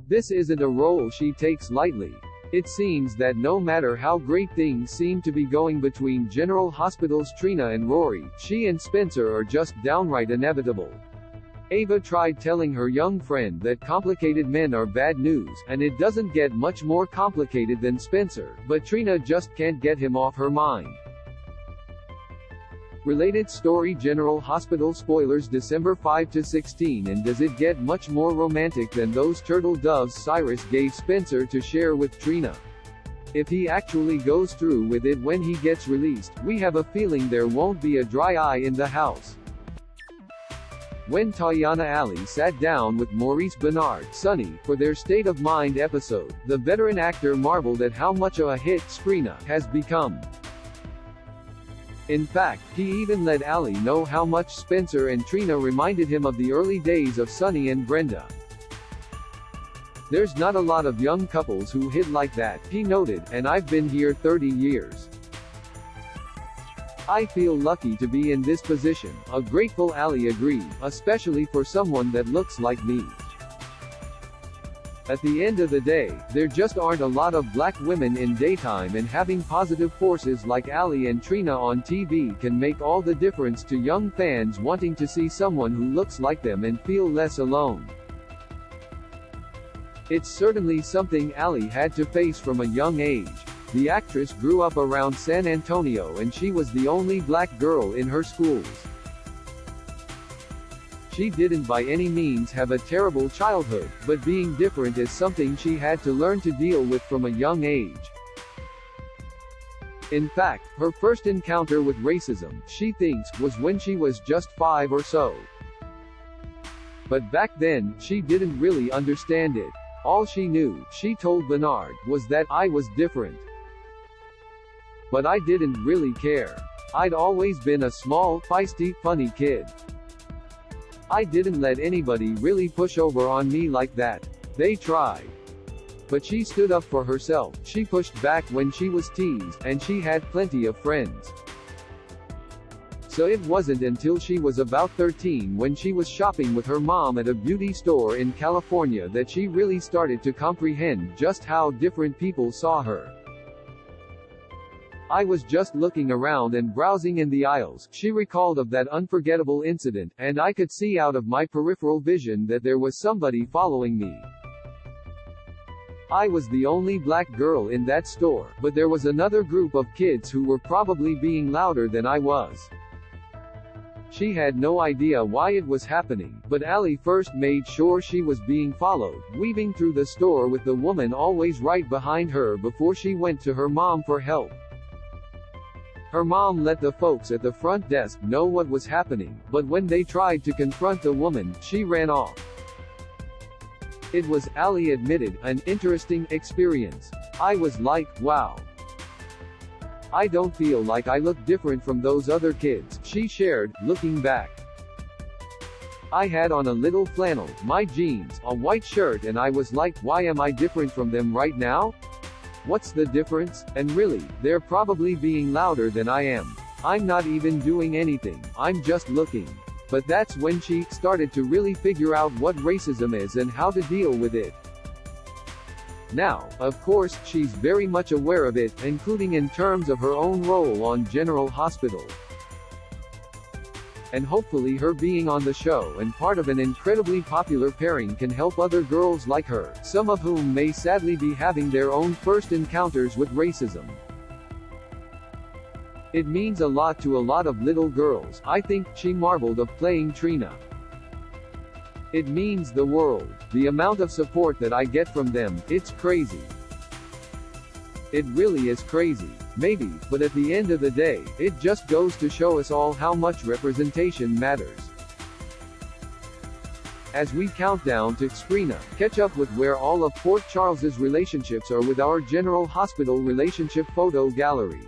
This isn't a role she takes lightly. It seems that no matter how great things seem to be going between General Hospital's Trina and Rory, she and Spencer are just downright inevitable. Ava tried telling her young friend that complicated men are bad news, and it doesn't get much more complicated than Spencer, but Trina just can't get him off her mind. Related story: General Hospital spoilers December 5-16. And does it get much more romantic than those turtle doves Cyrus gave Spencer to share with Trina? If he actually goes through with it when he gets released, we have a feeling there won't be a dry eye in the house. When Tabyana Ali sat down with Maurice Bernard, Sonny, for their State of Mind episode, the veteran actor marveled at how much of a hit Sprina has become. In fact, he even let Ali know how much Spencer and Trina reminded him of the early days of Sonny and Brenda. There's not a lot of young couples who hit like that, he noted, and I've been here 30 years. I feel lucky to be in this position, a grateful Ali agreed, especially for someone that looks like me. At the end of the day, there just aren't a lot of black women in daytime, and having positive forces like Ali and Trina on TV can make all the difference to young fans wanting to see someone who looks like them and feel less alone. It's certainly something Ali had to face from a young age. The actress grew up around San Antonio and she was the only black girl in her schools. She didn't by any means have a terrible childhood, but being different is something she had to learn to deal with from a young age. In fact, her first encounter with racism, she thinks, was when she was just 5 or so. But back then, she didn't really understand it. All she knew, she told Bernard, was that I was different. But I didn't really care. I'd always been a small, feisty, funny kid. I didn't let anybody really push over on me like that. They tried. But she stood up for herself, she pushed back when she was teased, and she had plenty of friends. So it wasn't until she was about 13 when she was shopping with her mom at a beauty store in California that she really started to comprehend just how different people saw her. I was just looking around and browsing in the aisles, she recalled of that unforgettable incident, and I could see out of my peripheral vision that there was somebody following me. I was the only black girl in that store, but there was another group of kids who were probably being louder than I was. She had no idea why it was happening, but Ali first made sure she was being followed, weaving through the store with the woman always right behind her before she went to her mom for help. Her mom let the folks at the front desk know what was happening, but when they tried to confront the woman, she ran off. It was, Ali admitted, an interesting experience. I was like, wow. I don't feel like I look different from those other kids, she shared, looking back. I had on a little flannel, my jeans, a white shirt, and I was like, why am I different from them right now? What's the difference? And really, they're probably being louder than I am. I'm not even doing anything, I'm just looking. But that's when she started to really figure out what racism is and how to deal with it. Now, of course, she's very much aware of it, including in terms of her own role on General Hospital. And hopefully her being on the show and part of an incredibly popular pairing can help other girls like her, some of whom may sadly be having their own first encounters with racism. It means a lot to a lot of little girls, I think, she marveled of playing Trina. It means the world. The amount of support that I get from them, it's crazy. It really is crazy. Maybe, but at the end of the day, it just goes to show us all how much representation matters. As we count down to Sprina, catch up with where all of Port Charles's relationships are with our General Hospital relationship photo gallery.